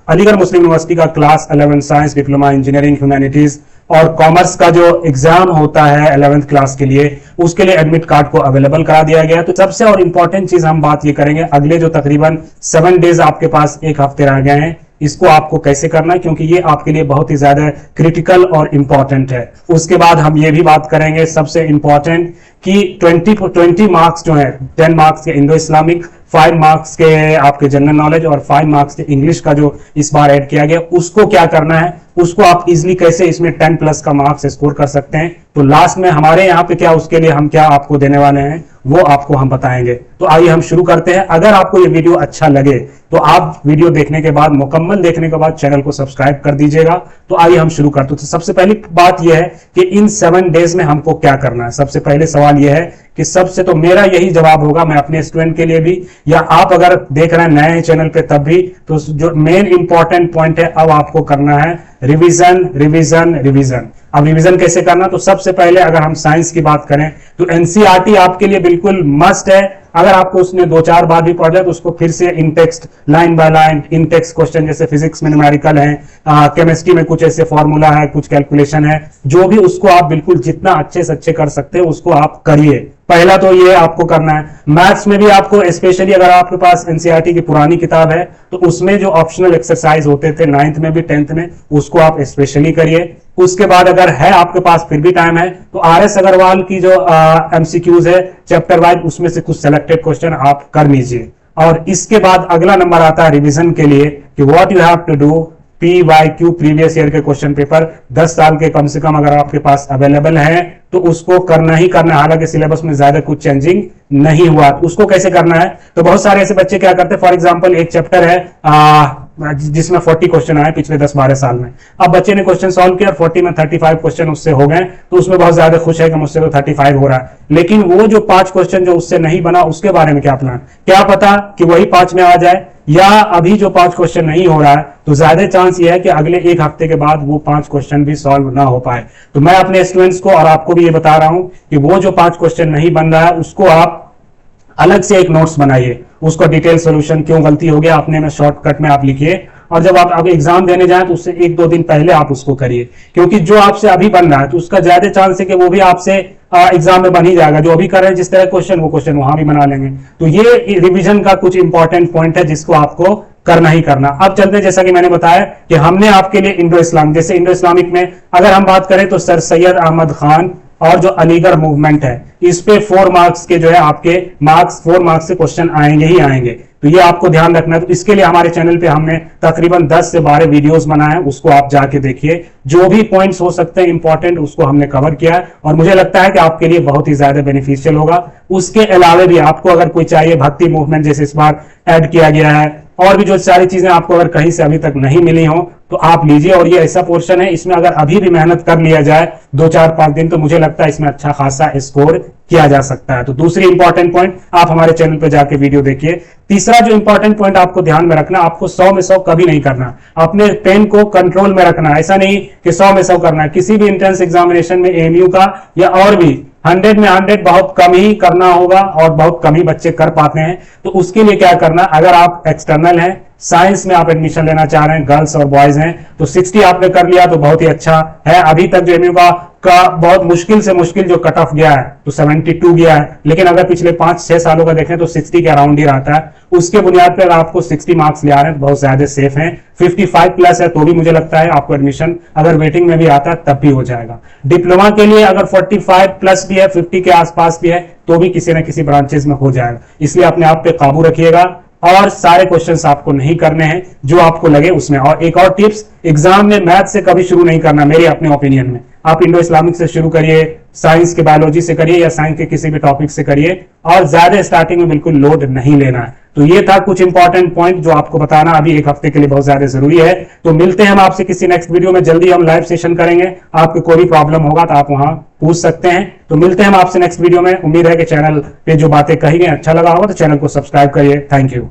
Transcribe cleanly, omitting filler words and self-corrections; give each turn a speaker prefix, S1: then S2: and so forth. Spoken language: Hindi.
S1: अलीगढ़ मुस्लिम यूनिवर्सिटी का class 11 science, diploma engineering, humanities और कॉमर्स का जो एग्जाम होता है 11th क्लास के लिए, उसके लिए एडमिट कार्ड को अवेलेबल करा दिया गया है। तो सबसे और इंपॉर्टेंट चीज हम बात ये करेंगे, अगले जो तकरीबन 7 डेज आपके पास, एक हफ्ते रह गए हैं, इसको आपको कैसे करना है, क्योंकि ये आपके लिए बहुत ही ज्यादा क्रिटिकल और इंपॉर्टेंट है। उसके बाद हम ये भी बात करेंगे सबसे इंपॉर्टेंट कि 20 मार्क्स जो है, 10 मार्क्स के इंडो इस्लामिक, 5 मार्क्स के आपके जनरल नॉलेज और 5 मार्क्स के इंग्लिश का जो इस बार ऐड किया गया, उसको क्या करना है, उसको आप इजीली कैसे इसमें 10 प्लस का मार्क्स स्कोर कर सकते हैं। तो लास्ट में हमारे यहाँ पे क्या, उसके लिए हम क्या आपको देने वाले हैं वो आपको हम बताएंगे। तो आइए हम शुरू करते हैं। अगर आपको ये वीडियो अच्छा लगे तो आप वीडियो देखने के बाद, मुकम्मल देखने के बाद चैनल को सब्सक्राइब कर दीजिएगा। तो आइए हम शुरू करते हैं। तो सबसे पहली बात यह है कि इन 7 डेज में हमको क्या करना है। सबसे पहले सवाल यह है कि सबसे, तो मेरा यही जवाब होगा, मैं अपने स्टूडेंट के लिए भी, या आप अगर देख रहे हैं नए चैनल पे तब भी, तो जो मेन इंपॉर्टेंट पॉइंट है, अब आपको करना है रिवीजन, रिवीजन, रिवीजन। अब रिवीजन कैसे करना, तो सबसे पहले अगर हम साइंस की बात करें तो एनसीईआरटी आपके लिए बिल्कुल मस्ट है। अगर आपको उसने 2-4 बार भी पढ़ लिया तो उसको फिर से in text, line by line, in text question, जैसे फिजिक्स में न्यूमेरिकल है, केमिस्ट्री में कुछ ऐसे फॉर्मूला है, कुछ कैलकुलेशन है, जो भी, उसको आप बिल्कुल जितना अच्छे से अच्छे कर सकते हैं उसको आप करिए। पहला तो ये आपको करना है। मैथ्स में भी आपको, स्पेशली अगर आपके पास एनसीईआरटी की पुरानी किताब है तो उसमें जो ऑप्शनल एक्सरसाइज होते थे 9th में भी 10th में, उसको आप स्पेशली करिए। उसके बाद अगर है आपके पास फिर भी टाइम है तो आरएस अग्रवाल की जो एमसीक्यूज है चैप्टर वाइज, उसमें से कुछ सेलेक्टेड क्वेश्चन आप कर लीजिए। और इसके बाद अगला नंबर आता है रिवीजन के लिए कि what you have to do. PYQ previous year के क्वेश्चन पेपर 10 साल के कम से कम अगर आपके पास अवेलेबल है तो उसको करना ही करना है। हालांकि सिलेबस में ज्यादा कुछ चेंजिंग नहीं हुआ, उसको कैसे करना है, तो बहुत सारे ऐसे बच्चे क्या करते हैं, फॉर एग्जांपल एक चैप्टर है जिसमें 40 क्वेश्चन आए पिछले 10-12 साल में। अब बच्चे ने क्वेश्चन सॉल्व किया और 40 में 35 क्वेश्चन उससे हो गए, तो उसमें बहुत ज्यादा खुश है कि मुझसे तो 35 हो रहा है। लेकिन वो जो 5 क्वेश्चन जो उससे नहीं बना, उसके बारे में क्या प्लान, क्या पता कि वही 5 में आ जाए, या अभी जो 5 क्वेश्चन नहीं हो रहा है तो ज्यादा चांस ये है कि अगले एक हफ्ते के बाद वो 5 क्वेश्चन भी सॉल्व ना हो पाए। तो मैं अपने स्टूडेंट्स को और आपको भी ये बता रहा हूं कि वो जो 5 क्वेश्चन नहीं बन रहा है उसको आप अलग से एक नोट्स बनाइए, उसको डिटेल सोल्यूशन, क्यों गलती हो गया अपने में शॉर्टकट में आप लिखिए, और जब आप एग्जाम देने जाएं तो उससे 1-2 दिन पहले आप उसको करिए। क्योंकि जो आपसे अभी बन रहा है तो उसका ज्यादा चांस है कि वो भी आपसे एग्जाम में बन ही जाएगा। जो अभी कर रहे हैं जिस तरह क्वेश्चन, वो क्वेश्चन वहां भी बना लेंगे। तो ये रिवीजन का कुछ इंपॉर्टेंट पॉइंट है जिसको आपको करना ही करना। अब चलते हैं, जैसा कि मैंने बताया कि हमने आपके लिए इंडो इस्लामिक, जैसे इंडो इस्लामिक में अगर हम बात करें तो सर सैयद अहमद खान और जो अलीगढ़ मूवमेंट है, इस पे 4 मार्क्स के जो है आपके मार्क्स, 4 मार्क्स से क्वेश्चन आएंगे ही आएंगे। तो ये आपको ध्यान रखना है। तो इसके लिए हमारे चैनल पे हमने तकरीबन 10 से 12 वीडियोस बनाए हैं, उसको आप जाके देखिए। जो भी पॉइंट्स हो सकते हैं इंपॉर्टेंट, उसको हमने कवर किया है और मुझे लगता है कि आपके लिए बहुत ही ज्यादा बेनिफिशियल होगा। उसके अलावा भी आपको अगर कोई चाहिए, भक्ति मूवमेंट जैसे इस बार ऐड किया गया है, और भी जो सारी चीजें आपको अगर कहीं से अभी तक नहीं मिली हो तो आप लीजिए। और ये ऐसा पोर्शन है, इसमें अगर अभी भी मेहनत कर लिया जाए 2-4-5 दिन, तो मुझे लगता है इसमें अच्छा खासा स्कोर किया जा सकता है। तो दूसरी इंपॉर्टेंट पॉइंट, आप हमारे चैनल पर जाके वीडियो देखिए। तीसरा जो इंपॉर्टेंट पॉइंट आपको ध्यान में रखना, आपको 100 में 100 कभी नहीं करना। अपने पेन को कंट्रोल में रखना, ऐसा नहीं कि 100 में 100 करना है। किसी भी एंट्रेंस एग्जामिनेशन में एएमयू का या और भी 100 में 100 बहुत कम ही करना होगा और बहुत कम ही बच्चे कर पाते हैं। तो उसके लिए क्या करना, अगर आप एक्सटर्नल हैं, साइंस में आप एडमिशन लेना चाह रहे हैं, गर्ल्स और बॉयज हैं, तो 60 आपने कर लिया तो बहुत ही अच्छा है। अभी तक जो एमयू का बहुत मुश्किल से मुश्किल जो कट ऑफ गया है तो 72 गया है, लेकिन अगर पिछले 5-6 सालों का देखें तो 60 के अराउंड ही रहता है। उसके बुनियाद पर आपको 60 मार्क्स ले आ रहे हैं, बहुत ज्यादा सेफ हैं। 55 प्लस है तो भी मुझे लगता है आपको एडमिशन अगर वेटिंग में भी आता है तब भी हो जाएगा। डिप्लोमा के लिए अगर 45 प्लस भी है, 50 के आसपास भी है, तो भी किसी न किसी ब्रांचेस में हो जाएगा। इसलिए अपने आप पे काबू रखिएगा और सारे क्वेश्चंस आपको नहीं करने हैं, जो आपको लगे उसमें। और एक और टिप्स, एग्जाम में मैथ से कभी शुरू नहीं करना, मेरे अपने ओपिनियन में। आप इंडो इस्लामिक से शुरू करिए, साइंस के बायोलॉजी से करिए या साइंस के किसी भी टॉपिक से करिए, और ज्यादा स्टार्टिंग में बिल्कुल लोड नहीं लेना है। तो ये था कुछ इंपॉर्टेंट पॉइंट जो आपको बताना अभी एक हफ्ते के लिए बहुत ज्यादा जरूरी है। तो मिलते हैं हम आपसे किसी नेक्स्ट वीडियो में, जल्दी हम लाइव सेशन करेंगे। आपको कोई भी प्रॉब्लम होगा तो आप वहां पूछ सकते हैं। तो मिलते हैं हम आपसे नेक्स्ट वीडियो में। उम्मीद है कि चैनल पे जो बातें कही गई अच्छा लगा होगा, तो चैनल को सब्सक्राइब करिए। Thank you.